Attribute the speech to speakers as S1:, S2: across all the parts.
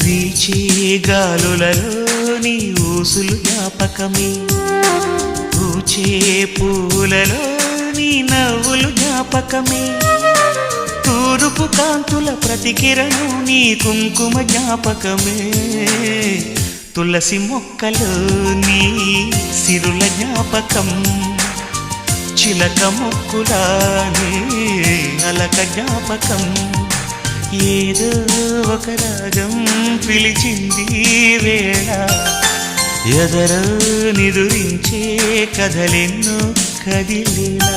S1: వీచే గాలులలో నీ ఊసులు జ్ఞాపకమే, పూచే పూలలో నీ నవ్వులు జ్ఞాపకమే, తూరుపు కాంతుల ప్రతికిరణం నీ కుంకుమ జ్ఞాపకమే, తులసి మొక్కలో నీ సిరుల జ్ఞాపకం, చిలక మొక్కులానే అలక జ్ఞాపకం, ఏదో ఒక రాగం పిలిచింది వేళ, ఎదరో నిదురించే కథలెన్నో కదిలేలా.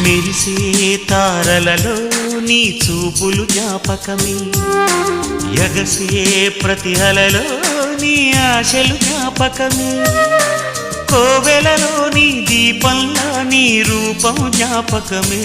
S1: మెరిసే తారలలో నీ చూపులు జ్ఞాపకమే, ఎగసే ప్రతి అలలో నీ ఆశలు జ్ఞాపకమే, కోవెలలో నీ దీపంలా నీ రూపం జ్ఞాపకమే,